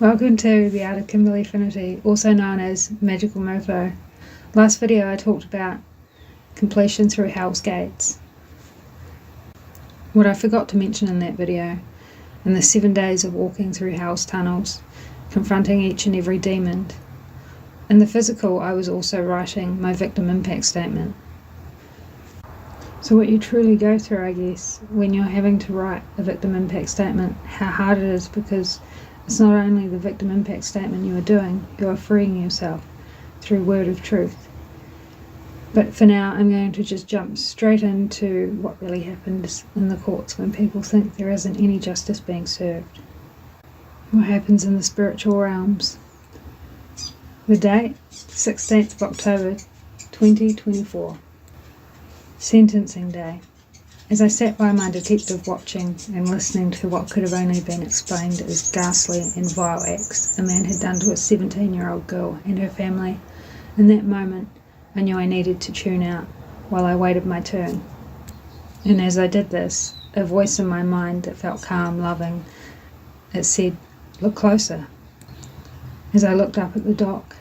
Welcome to the Art of Kimberly Affinity, also known as Magical Mofo. Last video I talked about completion through Hell's Gates. What I forgot to mention in that video, in the 7 days of walking through Hell's tunnels, confronting each and every demon. In the physical, I was also writing my victim impact statement. So what you truly go through, I guess, when you're having to write a victim impact statement, how hard it is, because it's not only the victim impact statement you are doing, you are freeing yourself through word of truth. But for now, I'm going to just jump straight into what really happens in the courts when people think there isn't any justice being served. What happens in the spiritual realms. The date, 16th of October 2024. Sentencing day. As I sat by my detective watching and listening to what could have only been explained as ghastly and vile acts a man had done to a 17-year-old girl and her family, in that moment I knew I needed to tune out while I waited my turn. And as I did this, a voice in my mind that felt calm, loving, it said, "Look closer." As I looked up at the dock,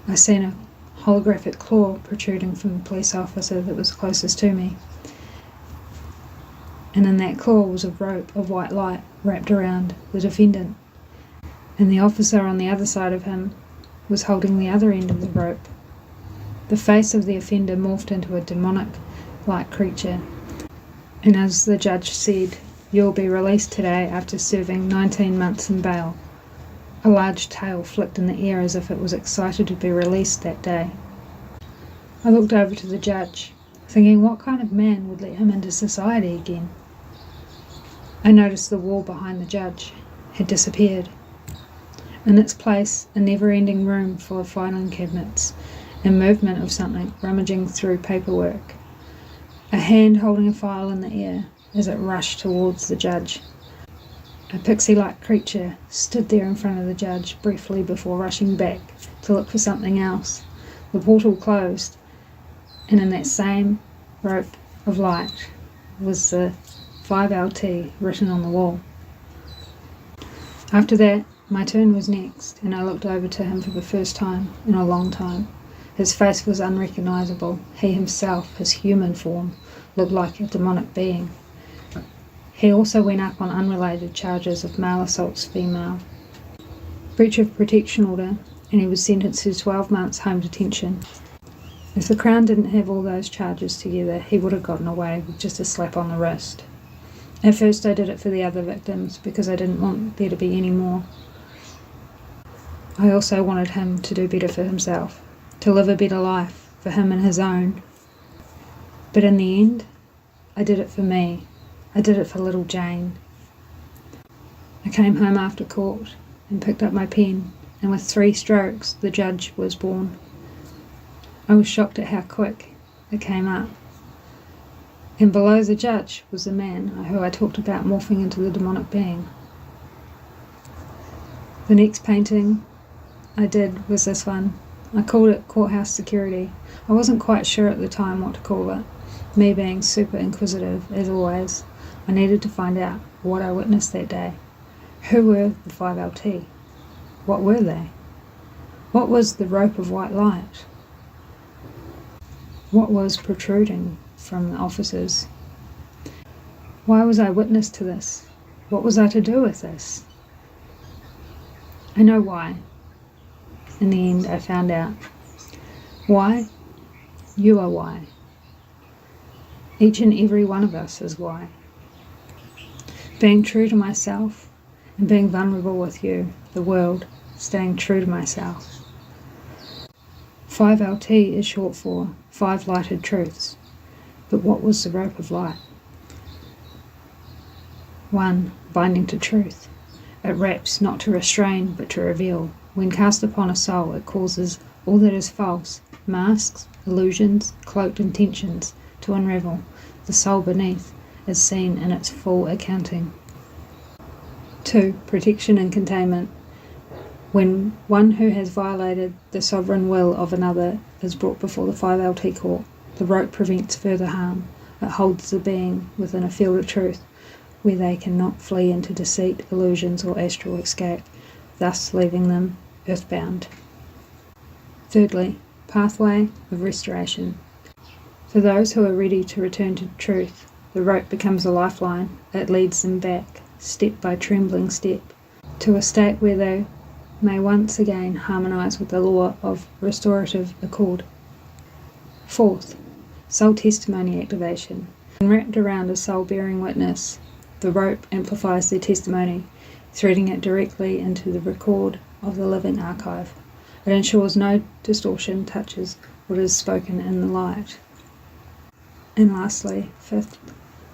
I seen a holographic claw protruding from the police officer that was closest to me. And in that claw was a rope of white light wrapped around the defendant. And the officer on the other side of him was holding the other end of the rope. The face of the offender morphed into a demonic-like creature. And as the judge said, "You'll be released today after serving 19 months in bail." A large tail flicked in the air as if it was excited to be released that day. I looked over to the judge, thinking what kind of man would let him into society again? I noticed the wall behind the judge had disappeared. In its place, a never-ending room full of filing cabinets and movement of something rummaging through paperwork. A hand holding a file in the air as it rushed towards the judge. A pixie-like creature stood there in front of the judge briefly before rushing back to look for something else. The portal closed, and in that same rope of light was the 5LT written on the wall. After that, my turn was next, and I looked over to him for the first time in a long time. His face was unrecognisable. He himself, his human form, looked like a demonic being. He also went up on unrelated charges of male assaults female, breach of protection order, and he was sentenced to 12 months home detention. If the Crown didn't have all those charges together, he would have gotten away with just a slap on the wrist. At first I did it for the other victims because I didn't want there to be any more. I also wanted him to do better for himself, to live a better life for him and his own. But in the end, I did it for me. I did it for little Jane. I came home after court and picked up my pen, and with 3 strokes the judge was born. I was shocked at how quick it came up. And below the judge was the man who I talked about morphing into the demonic being. The next painting I did was this one. I called it Courthouse Security. I wasn't quite sure at the time what to call it. Me being super inquisitive, as always, I needed to find out what I witnessed that day. Who were the 5LT? What were they? What was the rope of white light? What was protruding from the officers? Why was I witness to this? What was I to do with this? I know why. In the end, I found out. Why? You are why. Each and every one of us is why. Being true to myself and being vulnerable with you, the world, staying true to myself. 5LT is short for 5 lighted truths. But what was the rope of light? 1. Binding to truth. It wraps not to restrain but to reveal. When cast upon a soul, it causes all that is false, masks, illusions, cloaked intentions, to unravel. The soul beneath is seen in its full accounting. 2. Protection and containment. When one who has violated the sovereign will of another is brought before the 5LT court, the rope prevents further harm. It holds the being within a field of truth, where they cannot flee into deceit, illusions, or astral escape, thus leaving them earthbound. Thirdly, pathway of restoration. For those who are ready to return to truth, the rope becomes a lifeline. It leads them back, step by trembling step, to a state where they may once again harmonise with the law of restorative accord. Fourth, soul testimony activation. When wrapped around a soul bearing witness, the rope amplifies their testimony, threading it directly into the record of the living archive. It ensures no distortion touches what is spoken in the light. And lastly, fifth,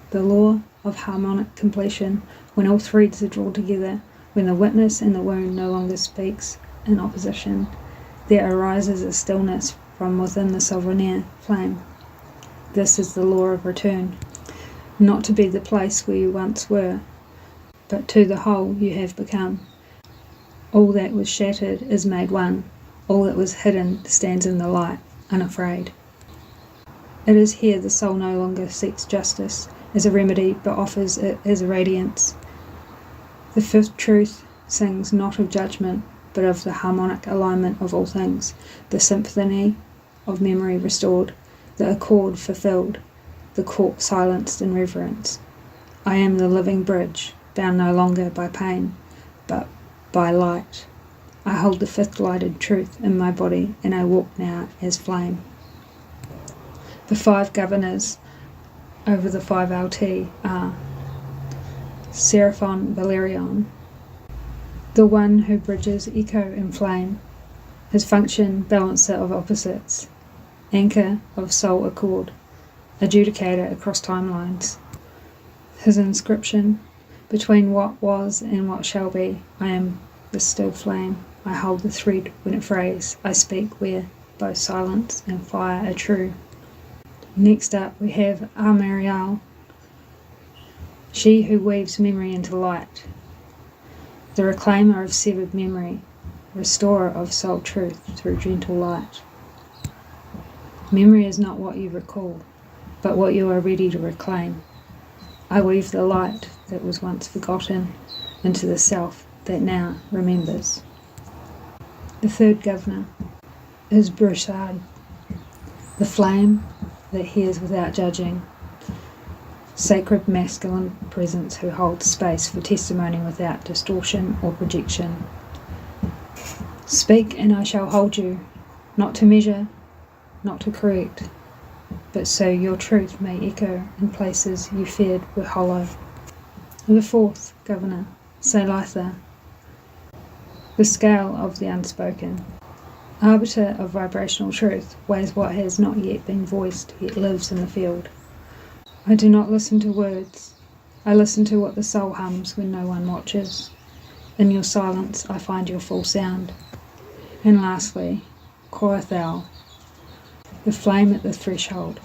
the law of harmonic completion. When all threads are drawn together, when the witness and the wound no longer speaks in opposition, there arises a stillness from within the sovereign flame. This is the law of return, not to be the place where you once were, but to the whole you have become. All that was shattered is made one. All that was hidden stands in the light, unafraid. It is here the soul no longer seeks justice as a remedy, but offers it as a radiance. The fifth truth sings not of judgment, but of the harmonic alignment of all things, the symphony of memory restored, the accord fulfilled, the court silenced in reverence. I am the living bridge, bound no longer by pain, but by light. I hold the fifth lighted truth in my body, and I walk now as flame. The 5 governors over the 5 LT are Seraphon Valerion, the one who bridges echo and flame, his function balancer of opposites, anchor of soul accord, adjudicator across timelines. His inscription, between what was and what shall be, I am the still flame, I hold the thread when it frays, I speak where both silence and fire are true. Next up we have Amariel, she who weaves memory into light, the reclaimer of severed memory, restorer of soul truth through gentle light. Memory is not what you recall, but what you are ready to reclaim. I weave the light that was once forgotten into the self that now remembers. The 3rd governor is Broussard, the flame that hears without judging, sacred masculine presence who holds space for testimony without distortion or projection. Speak and I shall hold you, not to measure, not to correct, but so your truth may echo in places you feared were hollow. The 4th governor, Salitha, the scale of the unspoken, arbiter of vibrational truth, weighs what has not yet been voiced, yet lives in the field. I do not listen to words, I listen to what the soul hums when no one watches. In your silence I find your full sound. And lastly, Korathel, the flame at the threshold.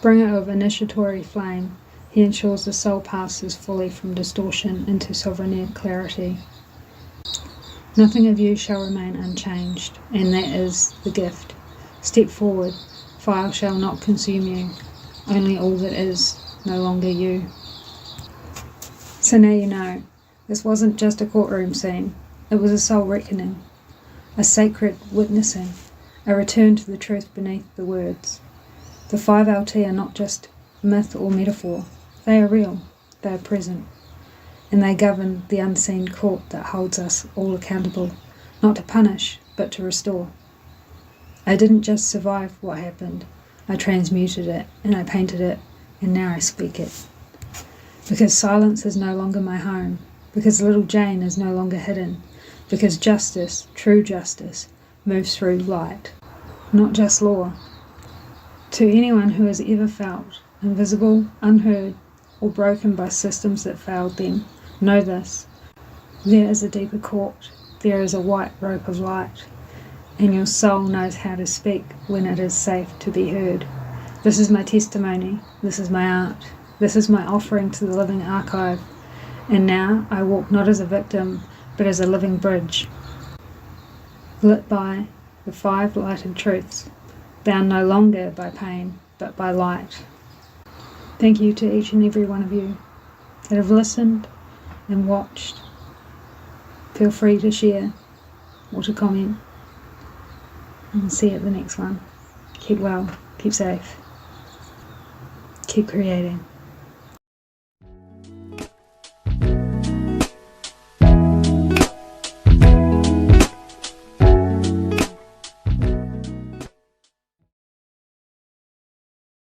Bringer of initiatory flame, he ensures the soul passes fully from distortion into sovereign clarity. Nothing of you shall remain unchanged, and that is the gift. Step forward, fire shall not consume you, only all that is no longer you. So now you know, this wasn't just a courtroom scene, it was a soul reckoning, a sacred witnessing, a return to the truth beneath the words. The 5 LT are not just myth or metaphor, they are real, they are present, and they govern the unseen court that holds us all accountable, not to punish, but to restore. I didn't just survive what happened, I transmuted it, and I painted it, and now I speak it. Because silence is no longer my home, because little Jane is no longer hidden, because justice, true justice, moves through light, not just law. To anyone who has ever felt invisible, unheard, or broken by systems that failed them, know this. There is a deeper court, there is a white rope of light, and your soul knows how to speak when it is safe to be heard. This is my testimony, this is my art, this is my offering to the living archive, and now I walk not as a victim, but as a living bridge, lit by the 5 lighted truths, bound no longer by pain, but by light. Thank you to each and every one of you. that have listened and watched. Feel free to share or to comment. And see you at the next one. Keep well, keep safe, keep creating.